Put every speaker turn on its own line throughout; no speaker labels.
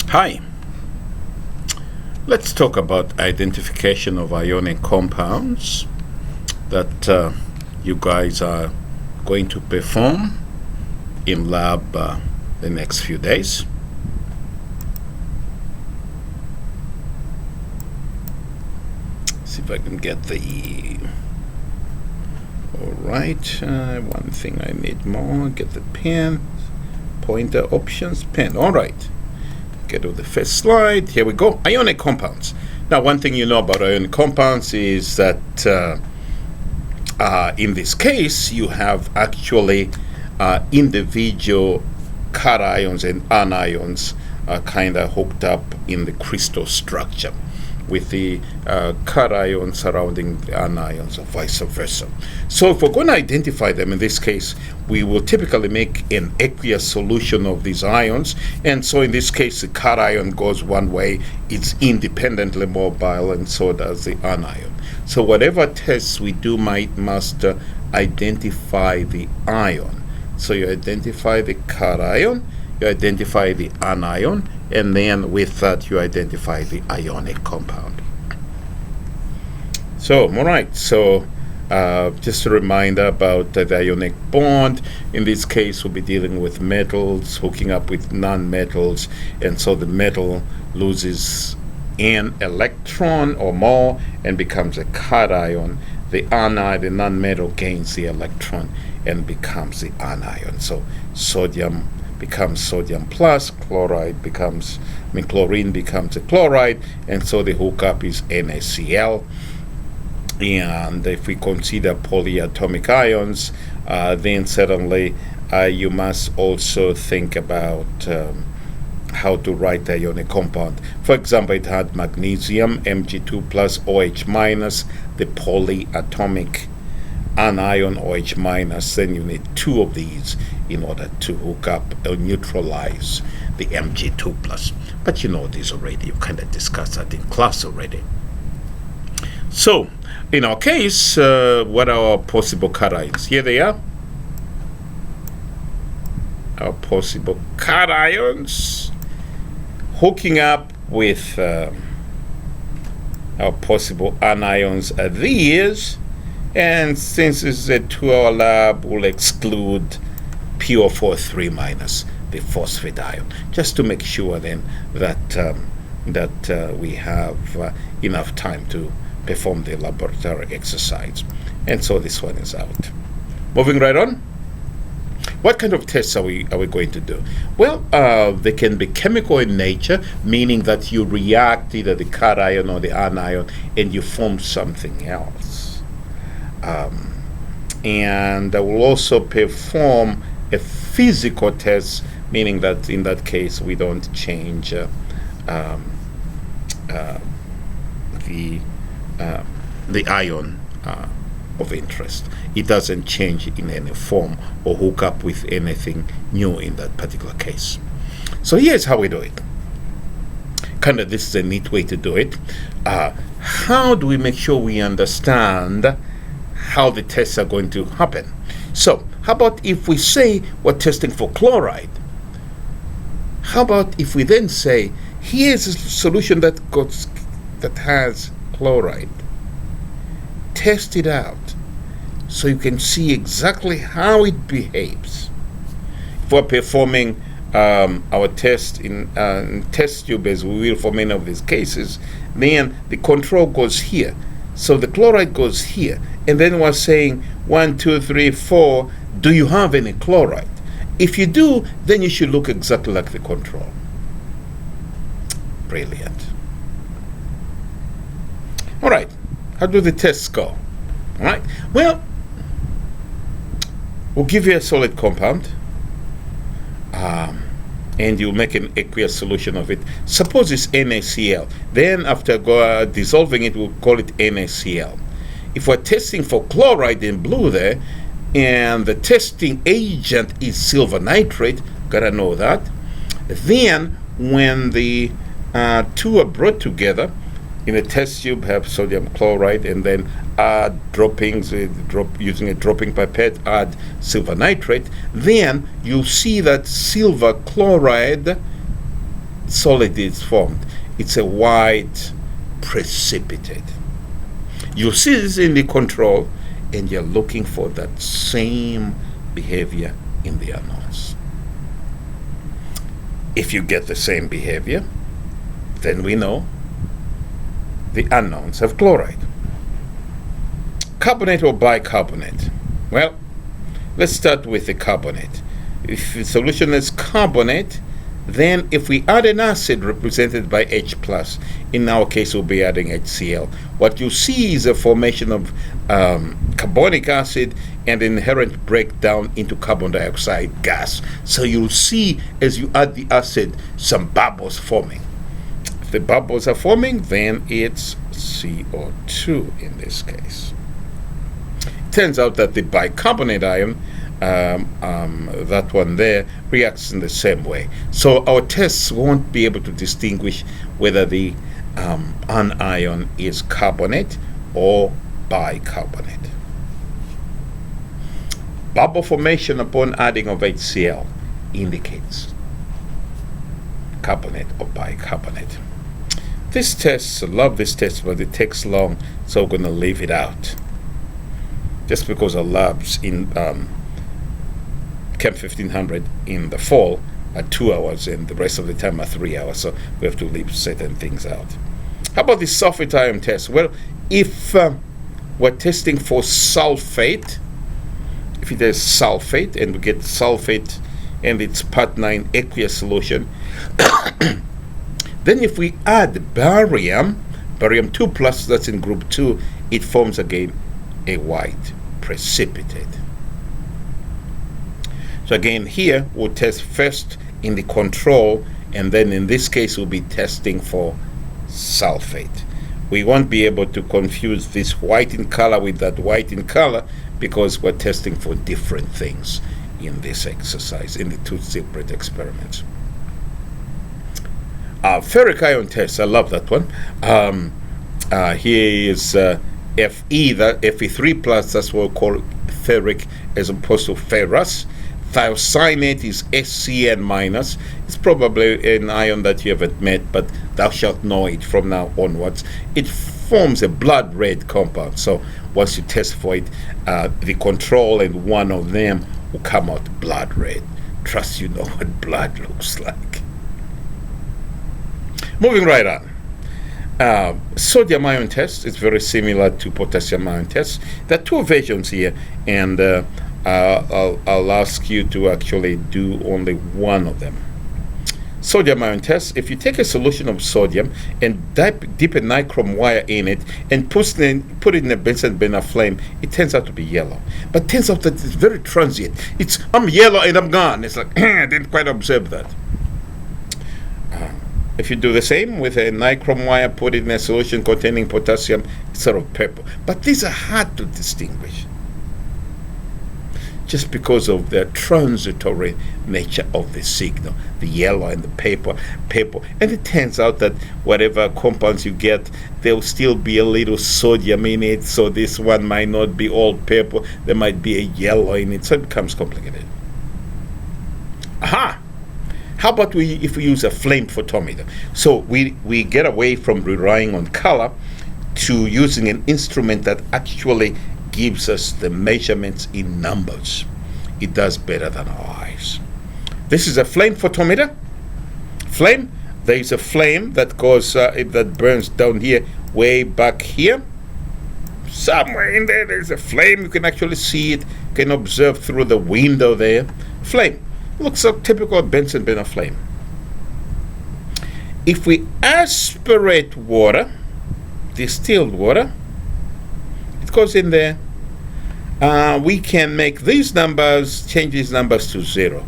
Hi, let's talk about identification of ionic compounds that you guys are going to perform in lab the next few days. See if I can get the... Alright, one thing I need more, get the pen, pointer options, pen, alright. Get to the first slide. Here we go. Ionic compounds. Now, one thing you know about ionic compounds is that in this case, you have actually individual cations and anions kind of hooked up in the crystal structure, with the cation surrounding the anions or vice versa. So if we're going to identify them, in this case, we will typically make an aqueous solution of these ions. And so in this case, the cation goes one way, it's independently mobile, and so does the anion. So whatever tests we do must identify the ion. So you identify the cation, you identify the anion, and then with that you identify the ionic compound. So, all right, so just a reminder about the ionic bond. In this case, we'll be dealing with metals hooking up with non-metals, and so the metal loses an electron or more and becomes a cation. The non-metal gains the electron and becomes the anion. So sodium becomes sodium plus, chlorine becomes a chloride, and so the hookup is NaCl. And if we consider polyatomic ions, then certainly you must also think about how to write the ionic compound. For example, it had magnesium, Mg2 plus OH minus, the polyatomic anion OH minus. Then you need two of these in order to hook up or neutralize the Mg2 plus. But you know this already, you've kind of discussed that in class already. So, in our case, what are our possible cations? Here they are. Our possible cations hooking up with our possible anions are these. And since this is a 2-hour lab, we'll exclude PO43 minus, the phosphate ion, just to make sure then that we have enough time to perform the laboratory exercise. And so this one is out. Moving right on. What kind of tests are we going to do? Well, they can be chemical in nature, meaning that you react either the cation or the anion and you form something else. And I will also perform a physical test, meaning that in that case we don't change the ion of interest. It doesn't change in any form or hook up with anything new in that particular case. So here's how we do it. Kind of, this is a neat way to do it. How do we make sure we understand how the tests are going to happen? So how about if we say we're testing for chloride? How about if we then say, here's a solution that has chloride. Test it out so you can see exactly how it behaves. If we're performing our test in test tube, as we will for many of these cases, then the control goes here. So the chloride goes here. And then we're saying 1, 2, 3, 4, do you have any chloride? If you do, then you should look exactly like the control. Brilliant. All right, how do the tests go? All right, well, we'll give you a solid compound, and you'll make an aqueous solution of it. Suppose it's NaCl. Then after dissolving it, we'll call it NaCl. If we're testing for chloride in blue there, and the testing agent is silver nitrate, gotta know that, then when the two are brought together, in a test tube have sodium chloride, and then add droppings, using a dropping pipette, add silver nitrate, then you'll see that silver chloride solid is formed. It's a white precipitate. You see this in the control, and you're looking for that same behavior in the unknowns. If you get the same behavior, then we know the unknowns have chloride. Carbonate or bicarbonate? Well, let's start with the carbonate. If the solution is carbonate, then if we add an acid represented by H+, in our case we'll be adding HCl. What you see is a formation of carbonic acid and inherent breakdown into carbon dioxide gas. So you'll see as you add the acid some bubbles forming. If the bubbles are forming, then it's CO2 in this case. It turns out that the bicarbonate ion, that one there, reacts in the same way. So our tests won't be able to distinguish whether the anion is carbonate or bicarbonate. Bubble formation upon adding of HCl indicates carbonate or bicarbonate. This test, I love this test, but it takes long, so we're going to leave it out. Just because our labs in Chem 1500 in the fall are 2 hours and the rest of the time are 3 hours, so we have to leave certain things out. How about the sulfate ion test? Well, if we're testing for sulfate, if it is sulfate and we get sulfate and it's part 9 aqueous solution, then if we add barium 2 plus, that's in group 2, it forms again a white precipitate. So again, here we'll test first in the control, and then in this case we'll be testing for sulfate. We won't be able to confuse this white in color with that white in color because we're testing for different things in this exercise, in the 2 separate experiments. Ferric ion test, I love that one. Here is Fe, that Fe3 plus, that's what we call ferric as opposed to ferrous. Thiocyanate is SCN minus. It's probably an ion that you haven't met, but thou shalt know it from now onwards. It forms a blood red compound. So once you test for it, the control and one of them will come out blood red. Trust you know what blood looks like. Moving right on. Sodium ion test is very similar to potassium ion test. There are 2 versions here, and I'll ask you to actually do only one of them. Sodium ion test, if you take a solution of sodium and dip a nichrome wire in it and put it in a Bunsen burner flame, it turns out to be yellow. But it turns out that it's very transient. I'm yellow and I'm gone. It's like, I didn't quite observe that. If you do the same with a nichrome wire, put it in a solution containing potassium, it's sort of purple. But these are hard to distinguish just because of the transitory nature of the signal, the yellow and the purple. And it turns out that whatever compounds you get, there'll still be a little sodium in it, so this one might not be all purple, there might be a yellow in it, so it becomes complicated. Aha! How about if we use a flame photometer? So we get away from relying on color to using an instrument that actually gives us the measurements in numbers. It does better than our eyes. This is a flame photometer. Flame, there is a flame that goes, that burns down here, way back here. Somewhere in there, there's a flame. You can actually see it, you can observe through the window there. Flame. Looks like typical Bunsen burner flame. If we aspirate water, distilled water, it goes in there. We can make these numbers, change these numbers to 0.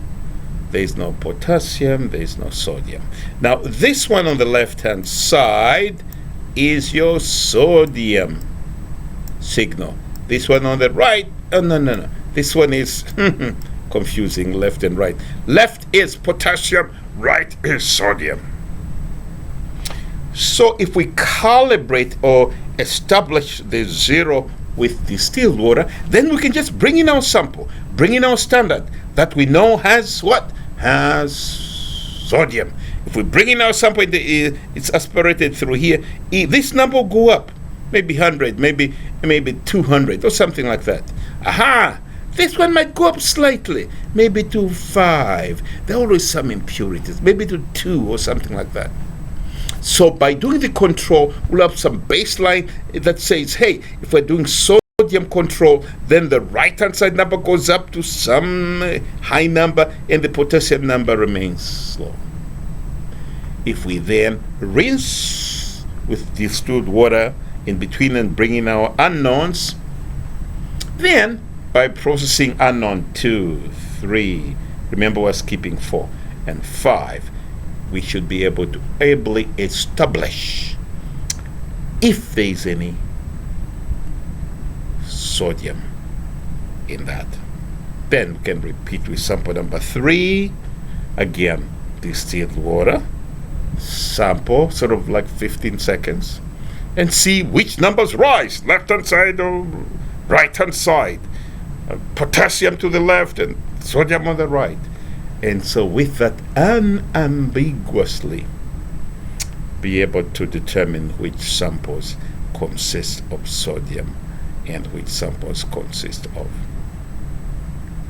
There is no potassium, there is no sodium. Now, this one on the left-hand side is your sodium signal. This one on the right, no. This one is confusing, left and right. Left is potassium, right is sodium. So if we calibrate or establish the 0 with distilled water, then we can just bring in our sample, bring in our standard that we know has what? Has sodium. If we bring in our sample, it's aspirated through here. This number will go up, maybe 100, maybe 200, or something like that. Aha! This one might go up slightly, maybe to 5. There are always some impurities, maybe to 2 or something like that. So by doing the control, we'll have some baseline that says, hey, if we're doing sodium control, then the right-hand side number goes up to some high number, and the potassium number remains low. If we then rinse with distilled water in between and bring in our unknowns, then by processing unknown 2, 3, remember we're skipping 4, and 5, we should be able to ably establish if there is any sodium in that. Then we can repeat with sample number 3. Again, distilled water, sample, sort of like 15 seconds, and see which numbers rise, left-hand side or right-hand side. Potassium to the left and sodium on the right. And so with that, unambiguously be able to determine which samples consist of sodium and which samples consist of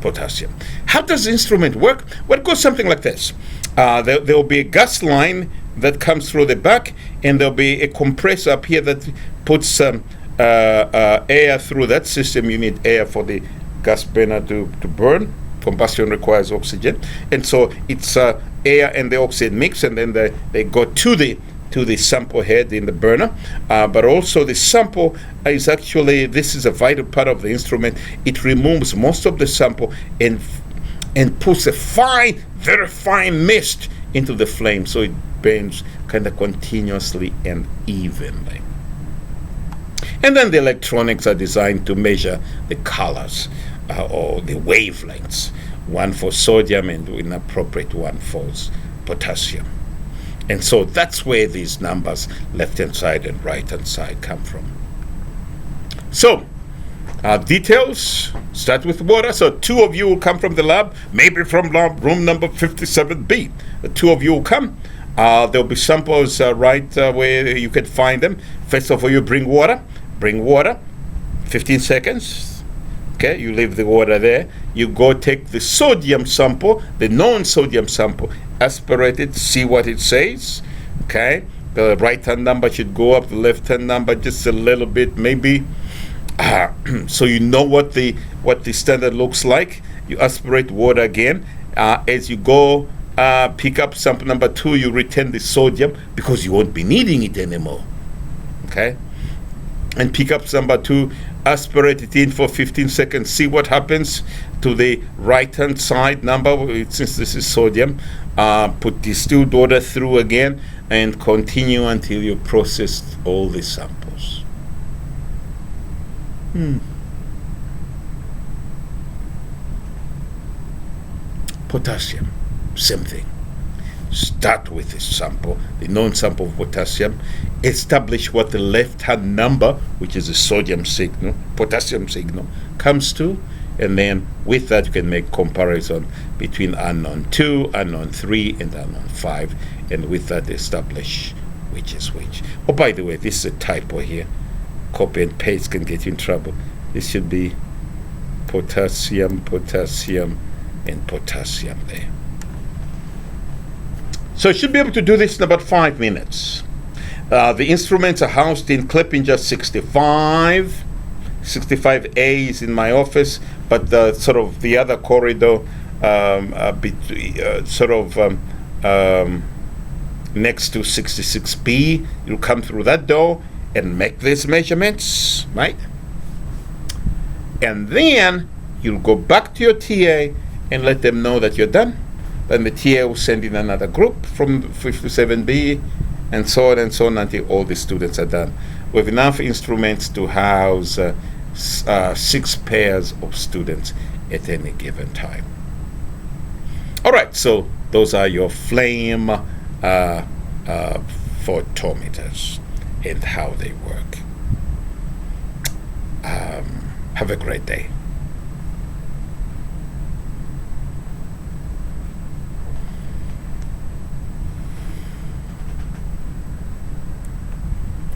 potassium. How does the instrument work? Well, it goes something like this. There will be a gas line that comes through the back, and there'll be a compressor up here that puts air through that system. You need air for the gas burner to burn. Combustion requires oxygen, and so it's air and the oxygen mix, and then they go to the sample head in the burner. But also the sample is actually, this is a vital part of the instrument. It removes most of the sample and puts a fine, very fine mist into the flame, so it burns kind of continuously and evenly. And then the electronics are designed to measure the colors or the wavelengths, one for sodium and an appropriate one for potassium. And so that's where these numbers, left-hand side and right-hand side, come from. So, details, start with water. So 2 of you will come from the lab, maybe from room number 57B. The 2 of you will come. There'll be samples right where you can find them. First of all, you bring water, 15 seconds. Okay, you leave the water there. You go take the sodium sample, the known sodium sample, aspirate it, see what it says. Okay, the right-hand number should go up, the left-hand number just a little bit, maybe. So you know what the standard looks like. You aspirate water again. As you go pick up sample number 2, you return the sodium because you won't be needing it anymore. Okay, and pick up number 2, aspirate it in for 15 seconds, see what happens to the right-hand side number, since this is sodium. Put distilled water through again and continue until you process all the samples. Potassium, same thing. Start with the sample, the known sample of potassium, establish what the left-hand number, which is the sodium signal, potassium signal, comes to, and then with that you can make comparison between unknown 2, unknown 3, and unknown 5, and with that establish which is which. Oh, by the way, this is a typo here. Copy and paste can get you in trouble. This should be potassium, and potassium there. So you should be able to do this in about 5 minutes. The instruments are housed in Clippinger 65. 65A is in my office, but the sort of the other corridor, next to 66B, you'll come through that door and make these measurements, right? And then you'll go back to your TA and let them know that you're done. Then the TA will send in another group from 57B, and so on until all the students are done. We have enough instruments to house 6 pairs of students at any given time. All right, so those are your flame photometers and how they work. Have a great day.